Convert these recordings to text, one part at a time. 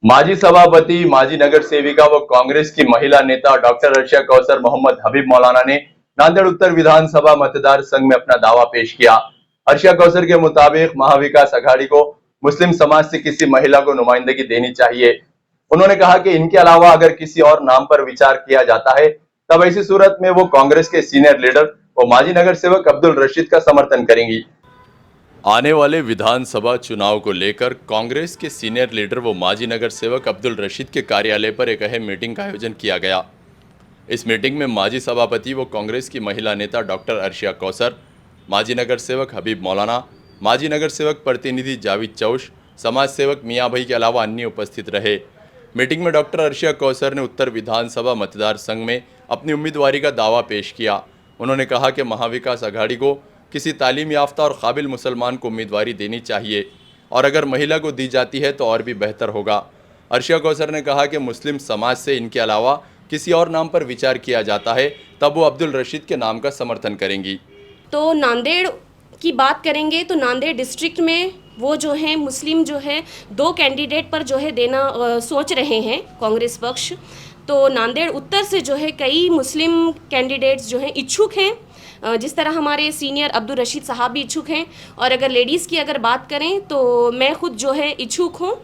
माजी सभापति, माजी नगर सेविका व कांग्रेस की महिला नेता डॉक्टर अर्शिया कौसर मोहम्मद हबीब मौलाना ने नांदेड़ उत्तर विधानसभा मतदार संघ में अपना दावा पेश किया। अर्शिया कौसर के मुताबिक महाविकास अघाड़ी को मुस्लिम समाज से किसी महिला को नुमाइंदगी देनी चाहिए। उन्होंने कहा कि इनके अलावा अगर किसी और नाम पर विचार किया जाता है तब ऐसी सूरत में वो कांग्रेस के सीनियर लीडर व माजी नगर सेवक अब्दुल रशीद का समर्थन करेंगी। आने वाले विधानसभा चुनाव को लेकर कांग्रेस के सीनियर लीडर व माजी नगर सेवक अब्दुल रशीद के कार्यालय पर एक अहम मीटिंग का आयोजन किया गया। इस मीटिंग में माजी सभापति व कांग्रेस की महिला नेता डॉक्टर अर्शिया कौसर, माजी नगर सेवक हबीब मौलाना, माजी नगर सेवक प्रतिनिधि जावेद चौश, समाज सेवक मियाँ भाई के अलावा अन्य उपस्थित रहे। मीटिंग में डॉक्टर अर्शिया कौसर ने उत्तर विधानसभा मतदार संघ में अपनी उम्मीदवारी का दावा पेश किया। उन्होंने कहा कि महाविकास अघाड़ी को किसी तालीम याफ्ता और काबिल मुसलमान को उम्मीदवारी देनी चाहिए और अगर महिला को दी जाती है तो और भी बेहतर होगा। अर्शिया कौसर ने कहा कि मुस्लिम समाज से इनके अलावा किसी और नाम पर विचार किया जाता है तब वो अब्दुल रशीद के नाम का समर्थन करेंगी। तो नांदेड़ की बात करेंगे तो नांदेड़ डिस्ट्रिक्ट में वो जो है मुस्लिम जो है 2 कैंडिडेट पर जो है देना सोच रहे हैं कांग्रेस पक्ष। तो नांदेड़ उत्तर से जो है कई मुस्लिम कैंडिडेट्स जो हैं इच्छुक हैं, जिस तरह हमारे सीनियर अब्दुल रशीद साहब भी इच्छुक हैं। और अगर लेडीज़ की अगर बात करें तो मैं खुद जो है इच्छुक हूँ।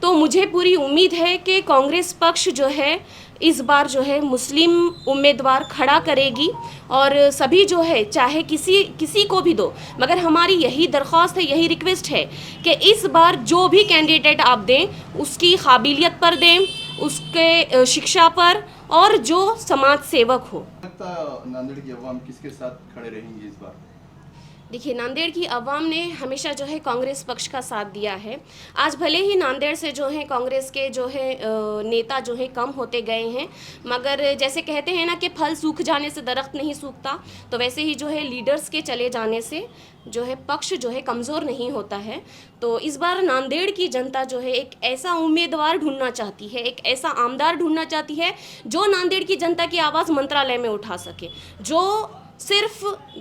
तो मुझे पूरी उम्मीद है कि कांग्रेस पक्ष जो है इस बार जो है मुस्लिम उम्मीदवार खड़ा करेगी और सभी जो है चाहे किसी को भी दो, मगर हमारी यही दरख्वास्त है, यही रिक्वेस्ट है कि इस बार जो भी कैंडिडेट आप दें उसकी काबिलियत पर दें, उसके शिक्षा पर और जो समाज सेवक हो। नांदेड़ की अवाम किसके साथ खड़े रहेंगे इस बार? देखिए, नांदेड़ की आवाम ने हमेशा जो है कांग्रेस पक्ष का साथ दिया है। आज भले ही नांदेड़ से जो है कांग्रेस के जो है नेता जो है कम होते गए हैं, मगर जैसे कहते हैं ना कि फल सूख जाने से दरख्त नहीं सूखता, तो वैसे ही जो है लीडर्स के चले जाने से जो है पक्ष जो है कमज़ोर नहीं होता है। तो इस बार नांदेड़ की जनता जो है एक ऐसा उम्मीदवार ढूंढना चाहती है, एक ऐसा आमदार ढूंढना चाहती है जो नांदेड़ की जनता की आवाज़ मंत्रालय में उठा सके, जो सिर्फ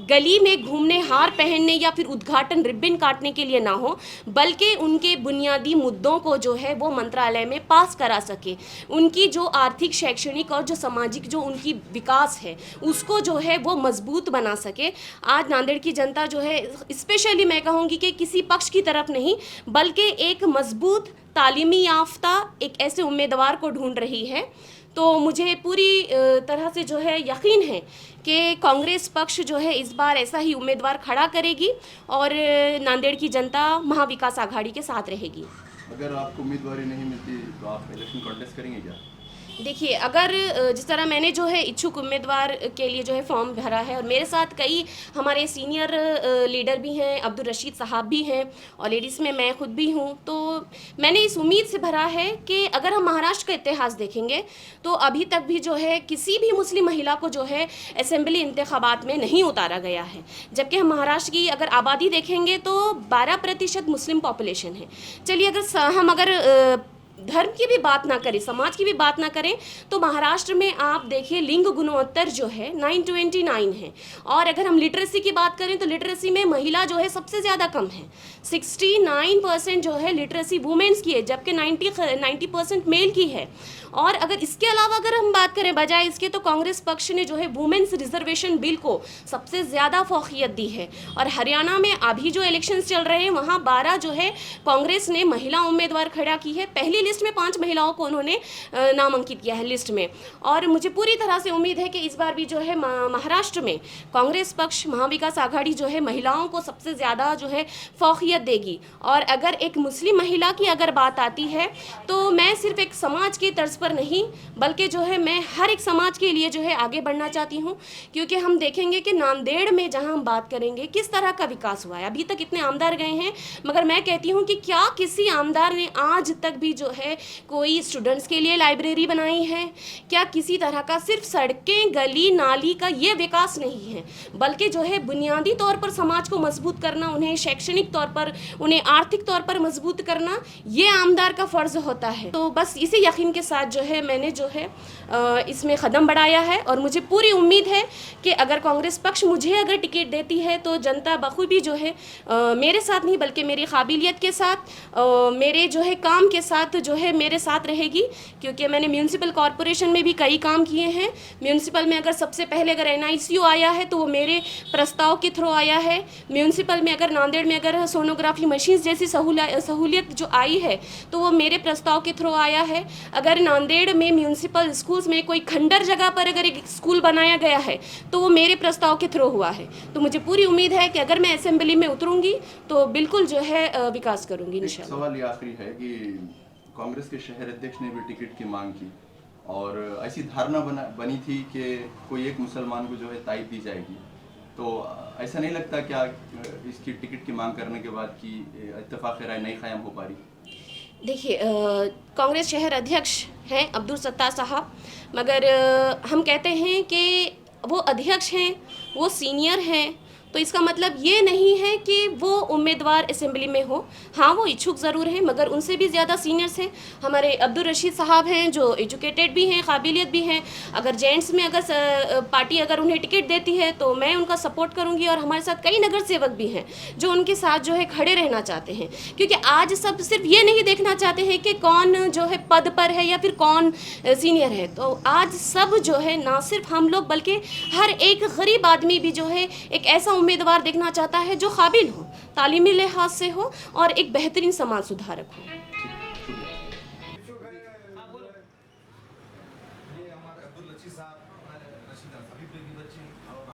गली में घूमने, हार पहनने या फिर उद्घाटन रिबन काटने के लिए ना हो, बल्कि उनके बुनियादी मुद्दों को जो है वो मंत्रालय में पास करा सके। उनकी जो आर्थिक, शैक्षणिक और जो सामाजिक जो उनकी विकास है उसको जो है वो मजबूत बना सके। आज नांदेड़ की जनता जो है स्पेशली मैं कहूँगी कि किसी पक्ष की तरफ नहीं बल्कि एक मजबूत तालीमी याफ्ता एक ऐसे उम्मीदवार को ढूंढ रही है। तो मुझे पूरी तरह से जो है यकीन है कि कांग्रेस पक्ष जो है इस बार ऐसा ही उम्मीदवार खड़ा करेगी और नांदेड़ की जनता महाविकास आघाड़ी के साथ रहेगी। अगर आपको उम्मीदवारी नहीं मिलती तो आप इलेक्शन कॉन्टेस्ट करेंगे क्या? देखिए, अगर जिस तरह मैंने जो है इच्छुक उम्मीदवार के लिए जो है फॉर्म भरा है और मेरे साथ कई हमारे सीनियर लीडर भी हैं, अब्दुल रशीद साहब भी हैं और लेडीज़ में मैं खुद भी हूँ, तो मैंने इस उम्मीद से भरा है कि अगर हम महाराष्ट्र का इतिहास देखेंगे तो अभी तक भी जो है किसी भी मुस्लिम महिला को जो है असेंबली इंतखाबात में नहीं उतारा गया है। जबकि हम महाराष्ट्र की अगर आबादी देखेंगे तो 12% मुस्लिम पॉपुलेशन है। चलिए, अगर धर्म की भी बात ना करें, समाज की भी बात ना करें, तो महाराष्ट्र में आप देखिए लिंग गुणोत्तर जो है 929 है। और अगर हम लिटरेसी की बात करें तो लिटरेसी में महिला जो है सबसे ज़्यादा कम है, 69% जो है लिटरेसी वुमेन्स की है, जबकि 90% मेल की है। और अगर इसके अलावा अगर हम बात करें बजाय इसके, तो कांग्रेस पक्ष ने जो है वुमेन्स रिजर्वेशन बिल को सबसे ज़्यादा फौकियत दी है। और हरियाणा में अभी जो इलेक्शंस चल रहे हैं वहाँ 12 जो है कांग्रेस ने महिला उम्मीदवार खड़ा की है। पहली लिस्ट में 5 महिलाओं को उन्होंने नामांकित किया है लिस्ट में। और मुझे पूरी तरह से उम्मीद है कि इस बार भी जो है महाराष्ट्र में कांग्रेस पक्ष महाविकास आघाड़ी जो है महिलाओं को सबसे ज़्यादा जो है फौकियत देगी। और अगर एक मुस्लिम महिला की अगर बात आती है तो मैं सिर्फ एक समाज के तर्ज पर नहीं बल्कि जो है मैं हर एक समाज के लिए जो है आगे बढ़ना चाहती हूँ, क्योंकि हम देखेंगे कि नांदेड़ में जहाँ हम बात करेंगे किस तरह का विकास हुआ है। अभी तक इतने आमदार गए हैं, मगर मैं कहती हूँ कि क्या किसी आमदार ने आज तक भी जो है कोई स्टूडेंट्स के लिए लाइब्रेरी बनाई है? क्या किसी तरह का सिर्फ सड़कें, गली नाली का ये विकास नहीं है, बल्कि जो है बुनियादी तौर पर समाज को मजबूत करना, उन्हें शैक्षणिक तौर पर, उन्हें आर्थिक तौर पर मजबूत करना, ये आमदार का फ़र्ज़ होता है। तो बस इसी यकीन के साथ जो है मैंने जो है इसमें कदम बढ़ाया है और मुझे पूरी उम्मीद है कि अगर कांग्रेस पक्ष मुझे अगर टिकट देती है तो जनता बखूबी जो है मेरे साथ नहीं बल्कि मेरी काबिलियत के साथ, मेरे जो है काम के साथ जो है मेरे साथ रहेगी, क्योंकि मैंने म्यूनिसिपल कॉरपोरेशन में भी कई काम किए हैं। म्यूनिसिपल में अगर सबसे पहले अगर NICU आया है तो वो मेरे प्रस्ताव के थ्रू आया है। म्यूनिसिपल में अगर नांदेड़ में अगर सोनोग्राफी मशीन्स जैसी सहूलियत जो आई है तो वो मेरे प्रस्ताव के थ्रू आया है। अगर नांदेड़ में म्यूनिसिपल स्कूल्स में कोई खंडर जगह पर अगर एक स्कूल बनाया गया है तो वो मेरे प्रस्ताव के थ्रू हुआ है। तो मुझे पूरी उम्मीद है कि अगर मैं असेंबली में उतरूंगी तो बिल्कुल जो है विकास करूंगी एक इंशाल्लाह। सवाल ये आखिरी है कि कांग्रेस के शहर अध्यक्ष ने भी टिकट की मांग की और ऐसी धारणा बनी थी कि कोई एक मुसलमान को जो है तायद दी जाएगी, तो ऐसा नहीं लगता क्या इसकी टिकट की मांग करने के बाद कि इत्तेफाक राय नहीं कायम हो पा रही? देखिए, कांग्रेस शहर अध्यक्ष हैं अब्दुल सत्तार साहब, मगर हम कहते हैं कि वो अध्यक्ष हैं, वो सीनियर हैं, तो इसका मतलब ये नहीं है कि वो उम्मीदवार असेंबली में हो। हाँ, वो इच्छुक ज़रूर हैं, मगर उनसे भी ज़्यादा सीनियर्स हैं। हमारे अब्दुल रशीद साहब हैं जो एजुकेटेड भी हैं, काबिलियत भी हैं। अगर जेंट्स में अगर पार्टी अगर उन्हें टिकट देती है तो मैं उनका सपोर्ट करूंगी, और हमारे साथ कई नगर सेवक भी हैं जो उनके साथ जो है खड़े रहना चाहते हैं, क्योंकि आज सब सिर्फ ये नहीं देखना चाहते हैं कि कौन जो है पद पर है या फिर कौन सीनियर है। तो आज सब जो है ना सिर्फ हम लोग बल्कि हर एक गरीब आदमी भी जो है एक ऐसा उम्मीदवार देखना चाहता है जो काबिल हो, तालीमी लिहाज से हो और एक बेहतरीन समाज सुधारक हो। ये हमारे अब्दुल रशीद साहब, हमारे रशीद हबीब की बच्ची और